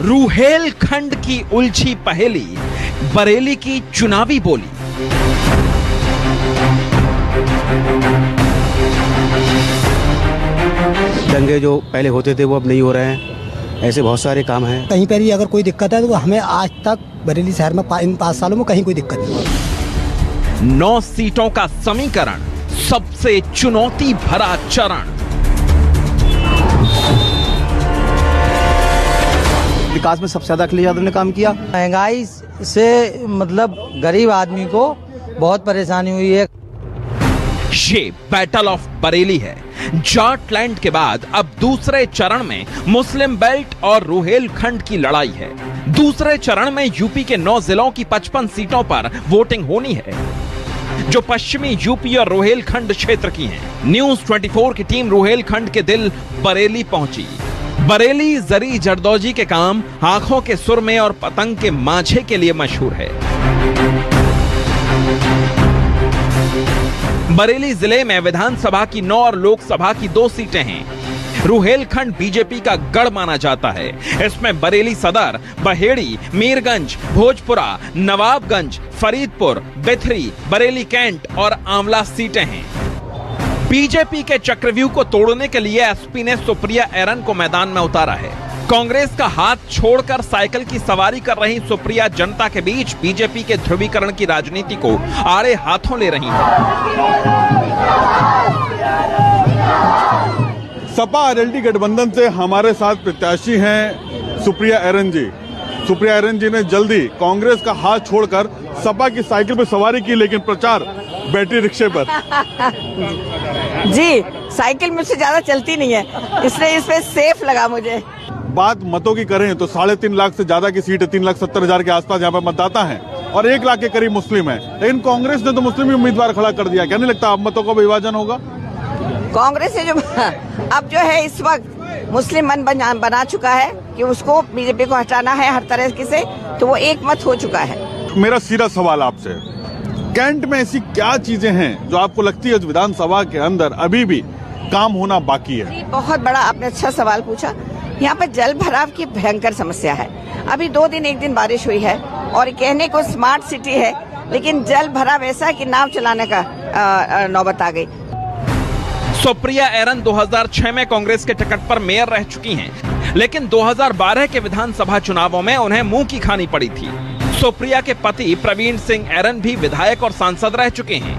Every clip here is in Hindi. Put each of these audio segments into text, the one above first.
रूहेलखंड की उलझी पहेली, बरेली की चुनावी बोली। दंगे जो पहले होते थे वो अब नहीं हो रहे हैं। ऐसे बहुत सारे काम हैं। कहीं पर भी अगर कोई दिक्कत है तो हमें आज तक बरेली शहर में इन 5 सालों में कहीं कोई दिक्कत नहीं। 9 सीटों का समीकरण, सबसे चुनौती भरा चरण। विकास में सबसे ज्यादा अखिलेश यादव ने काम किया। महंगाई से मतलब गरीब आदमी को बहुत परेशानी हुई है। ये बैटल ऑफ बरेली है। जाटलैंड के बाद अब दूसरे चरण में मुस्लिम बेल्ट और रूहेलखंड की लड़ाई है। दूसरे चरण में यूपी के 9 जिलों की 55 सीटों पर वोटिंग होनी है, जो पश्चिमी यूपी और रूहेलखंड क्षेत्र की हैं। न्यूज 24 की टीम रूहेलखंड के दिल बरेली पहुंची। बरेली जरी जरदौजी के काम, आंखों के सुरमे और पतंग के मांझे के लिए मशहूर है। बरेली जिले में विधानसभा की 9 और लोकसभा की 2 सीटें हैं। रूहेलखंड बीजेपी का गढ़ माना जाता है। इसमें बरेली सदर, बहेड़ी, मीरगंज, भोजपुरा, नवाबगंज, फरीदपुर, बिथरी, बरेली कैंट और आंवला सीटें हैं। बीजेपी के चक्रव्यूह को तोड़ने के लिए एसपी ने सुप्रिया एरन को मैदान में उतारा है। कांग्रेस का हाथ छोड़कर साइकिल की सवारी कर रही सुप्रिया जनता के बीच बीजेपी के ध्रुवीकरण की राजनीति को आड़े हाथों ले रही हैं। सपा आरएलडी गठबंधन से हमारे साथ प्रत्याशी हैं सुप्रिया एरन जी। सुप्रिया एरन जी ने जल्दी कांग्रेस का हाथ छोड़कर सपा की साइकिल पर सवारी की, लेकिन प्रचार बैटरी रिक्शे पर। जी, साइकिल मुझसे ज्यादा चलती नहीं है, इसलिए इस पे सेफ लगा मुझे। बात मतों की करें तो 3.5 लाख से ज्यादा की सीट है, 3,70,000 के आसपास यहाँ पर मतदाता हैं और 1 लाख के करीब मुस्लिम है। लेकिन कांग्रेस ने तो मुस्लिम ही उम्मीदवार खड़ा कर दिया। क्या नहीं लगता अब मतों का विभाजन होगा? कांग्रेस ने जो अब जो है इस वक्त मुस्लिम मन बना चुका है कि उसको बीजेपी को हटाना है हर तरह से, तो वो एक मत हो चुका है। मेरा सीधा सवाल आपसे, कैंट में ऐसी क्या चीजें हैं जो आपको लगती है विधानसभा के अंदर अभी भी काम होना बाकी है? बहुत बड़ा आपने अच्छा सवाल पूछा। यहाँ पर जल भराव की भयंकर समस्या है। अभी 2 दिन 1 दिन बारिश हुई है और कहने को स्मार्ट सिटी है, लेकिन जल भराव ऐसा है कि नाव चलाने का नौबत आ गई। सुप्रिया एरन 2006 में कांग्रेस के टिकट पर मेयर रह चुकी हैं, लेकिन 2012 के विधानसभा चुनावों में उन्हें मुंह की खानी पड़ी थी। सुप्रिया के पति प्रवीण सिंह एरन भी विधायक और सांसद रह चुके हैं।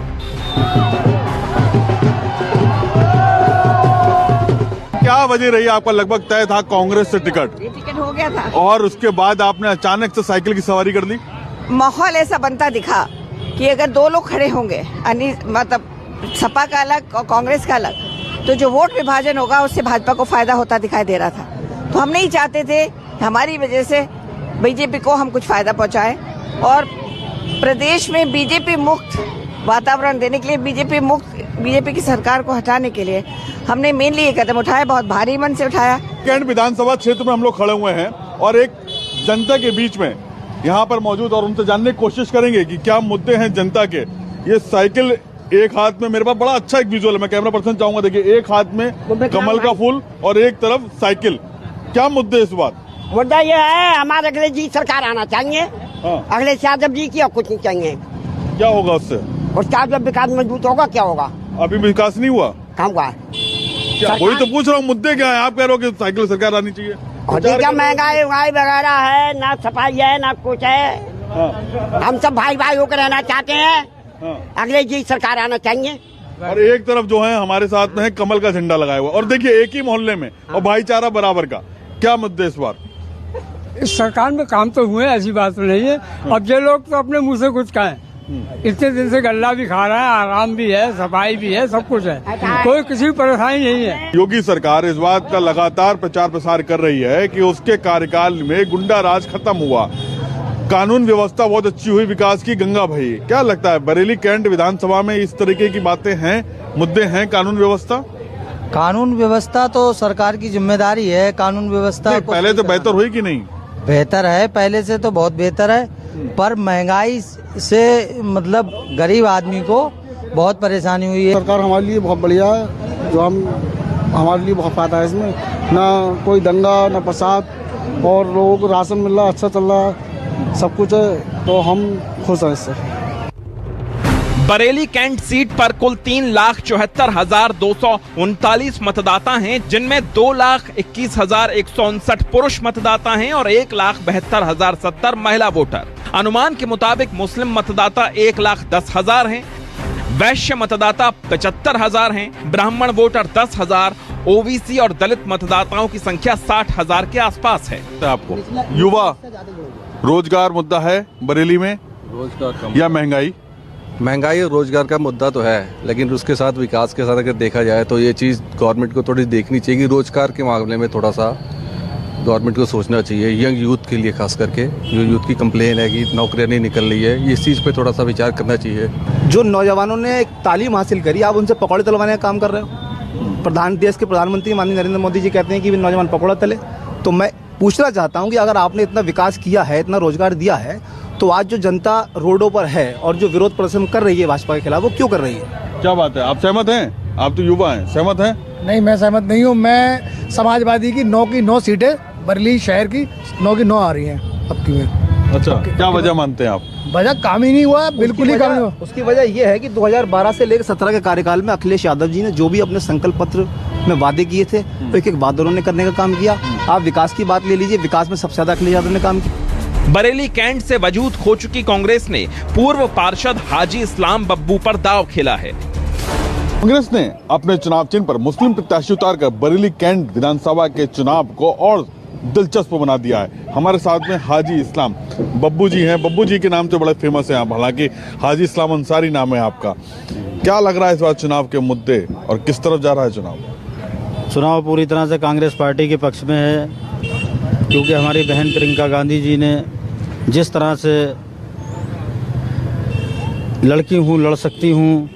क्या वजह रही? आपका लगभग तय था कांग्रेस से टिकट हो गया था और उसके बाद आपने अचानक से साइकिल की सवारी कर ली। माहौल ऐसा बनता दिखा कि अगर 2 लोग खड़े होंगे, मतलब सपा का अलग और कांग्रेस का अलग, तो जो वोट विभाजन होगा उससे भाजपा को फायदा होता दिखाई दे रहा था। तो हम नहीं चाहते थे हमारी वजह से बीजेपी को हम कुछ फायदा पहुंचाए, और प्रदेश में बीजेपी मुक्त वातावरण देने के लिए, बीजेपी की सरकार को हटाने के लिए हमने मेनली ये कदम उठाया, बहुत भारी मन से उठाया। कैंट विधानसभा क्षेत्र में हम लोग खड़े हुए हैं और एक जनता के बीच में यहाँ पर मौजूद, और उनसे जानने की कोशिश करेंगे कि क्या मुद्दे हैं जनता के। ये साइकिल एक हाथ में, मेरे पास बड़ा अच्छा एक विजुअल है, मैं कैमरा पर्सन चाहूंगा, देखिए, एक हाथ में कमल का फूल और एक तरफ साइकिल। क्या मुद्दे इस बात? मुद्दा ये है, हमारे अगले जी सरकार आना चाहिए। अगले यादव जी की और कुछ नहीं चाहिए। क्या होगा उससे? उसका जब विकास मजबूत होगा, क्या होगा? अभी विकास नहीं हुआ। कहाँ हुआ? वही तो पूछ रहा हूँ, मुद्दे क्या है? आप कह रहे हो कि साइकिल सरकार आनी चाहिए। क्या महंगाई वगैरह है, ना सफाई है, ना कुछ है। हम सब भाई भाई होकर रहना चाहते हैं। अगले जी सरकार आना चाहिए। और एक तरफ जो है हमारे साथ में है कमल का झंडा लगाया हुआ, और देखिए एक ही मोहल्ले में और भाईचारा बराबर का। क्या मुद्दे इस बार? इस सरकार में काम तो हुए, ऐसी बात तो नहीं है। अब ये लोग तो अपने मुंह से कुछ कहें, इतने दिन से गल्ला भी खा रहा है, आराम भी है, सफाई भी है, सब कुछ है, कोई किसी परेशानी नहीं है। योगी सरकार इस बात का लगातार प्रचार प्रसार कर रही है कि उसके कार्यकाल में गुंडा राज खत्म हुआ, कानून व्यवस्था बहुत अच्छी हुई, विकास की गंगा बही। क्या लगता है बरेली कैंट विधानसभा में इस तरीके की बातें हैं, मुद्दे हैं? कानून व्यवस्था तो सरकार की जिम्मेदारी है। कानून व्यवस्था पहले तो बेहतर हुई कि नहीं? बेहतर है, पहले से तो बहुत बेहतर है, पर महंगाई से मतलब गरीब आदमी को बहुत परेशानी हुई है। सरकार हमारे लिए बहुत बढ़िया है, जो हमारे लिए बहुत फायदा है इसमें। ना कोई दंगा, ना फसाद, और लोगों को राशन मिल रहा, अच्छा चल रहा, सब कुछ है, तो हम खुश हैं इससे। बरेली कैंट सीट पर कुल 3,74,239 मतदाता हैं, जिनमें 2,21,159 पुरुष मतदाता हैं और 1,72,070 महिला वोटर। अनुमान के मुताबिक मुस्लिम मतदाता 1,10,000 हैं, वैश्य मतदाता 75,000 हैं, ब्राह्मण वोटर 10,000, ओबीसी और दलित मतदाताओं की संख्या 60,000 के आसपास है। आपको युवा रोजगार मुद्दा है बरेली में, रोजगार या महंगाई? महंगाई और रोजगार का मुद्दा तो है, लेकिन उसके साथ विकास के साथ अगर देखा जाए तो ये चीज़ गवर्नमेंट को थोड़ी देखनी चाहिए कि रोजगार के मामले में थोड़ा सा गवर्नमेंट को सोचना चाहिए। यंग यूथ के लिए खास करके, जो यूथ की कंप्लेन है कि नौकरियां नहीं निकल रही है, इस चीज़ पे थोड़ा सा विचार करना चाहिए। जो नौजवानों ने एक तालीम हासिल करी, आप उनसे पकौड़े तलवाने का काम कर रहे हो। देश के प्रधानमंत्री माननीय नरेंद्र मोदी जी कहते हैं कि नौजवान पकौड़ा तले। तो मैं पूछना चाहता हूं कि अगर आपने इतना विकास किया है, इतना रोजगार दिया है, तो आज जो जनता रोडों पर है और जो विरोध प्रदर्शन कर रही है भाजपा के खिलाफ, वो क्यों कर रही है? क्या बात है, आप सहमत हैं? आप तो युवा हैं, सहमत हैं? नहीं, मैं सहमत नहीं हूँ। मैं समाजवादी की 9 की 9 सीटें बरेली शहर की 9 की 9 आ रही हैं अब की में। अच्छा, क्या वजह मानते हैं आप? वजह काम ही नहीं हुआ, बिल्कुल ही काम नहीं हुआ। उसकी वजह यह है कि 2012 से लेकर 17 के कार्यकाल में अखिलेश यादव जी ने जो भी अपने संकल्प पत्र में वादे किए थे, तो एक एक बात उन्होंने करने का काम किया। आप विकास की बात ले लीजिए, विकास में सबसे ज्यादा अखिलेश यादव ने काम किया। बरेली कैंट से वजूद खो चुकी कांग्रेस ने पूर्व पार्षद हाजी इस्लाम बब्बू पर दांव खेला है। कांग्रेस ने अपने चुनाव चिन्ह पर मुस्लिम प्रत्याशी उतारकर बरेली कैंट विधानसभा के चुनाव को और दिलचस्प बना दिया है। हमारे साथ में हाजी इस्लाम बब्बू जी हैं। बब्बू जी के नाम से बड़े फेमस हैं आप, हालांकि हाजी इस्लाम अंसारी नाम है आपका। क्या लग रहा है इस बार चुनाव के मुद्दे और किस तरफ जा रहा है चुनाव? चुनाव पूरी तरह से कांग्रेस पार्टी के पक्ष में है, क्योंकि हमारी बहन प्रियंका गांधी जी ने जिस तरह से लड़की हूँ लड़ सकती हूँ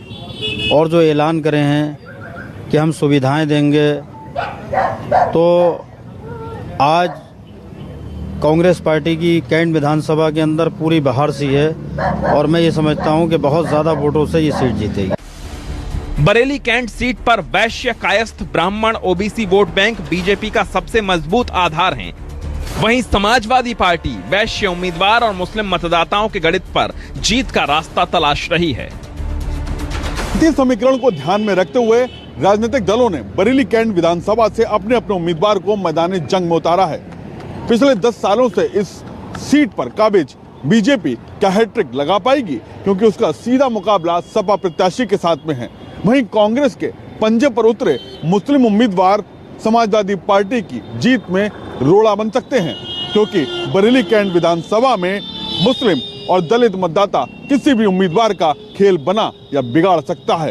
और जो ऐलान करे हैं कि हम सुविधाएं देंगे, तो आज कांग्रेस पार्टी की कैंट विधानसभा के अंदर पूरी बहार सी है और मैं ये समझता हूँ कि बहुत ज़्यादा वोटों से ये सीट जीतेगी। बरेली कैंट सीट पर वैश्य, कायस्थ, ब्राह्मण, ओबीसी वोट बैंक बीजेपी का सबसे मजबूत आधार हैं। वहीं समाजवादी पार्टी वैश्य उम्मीदवार और मुस्लिम मतदाताओं के गणित पर जीत का रास्ता तलाश रही है। इस समीकरण को ध्यान में रखते हुए राजनीतिक दलों ने बरेली कैंट विधानसभा से अपने अपने उम्मीदवार को मैदान जंग में उतारा है। पिछले 10 सालों से इस सीट पर काबिज बीजेपी क्या हैट्रिक लगा पाएगी, क्योंकि उसका सीधा मुकाबला सपा प्रत्याशी के साथ में है। वहीं कांग्रेस के पंजे पर उतरे मुस्लिम उम्मीदवार समाजवादी पार्टी की जीत में रोड़ा बन सकते हैं, क्योंकि बरेली कैंट विधानसभा में मुस्लिम और दलित मतदाता किसी भी उम्मीदवार का खेल बना या बिगाड़ सकता है।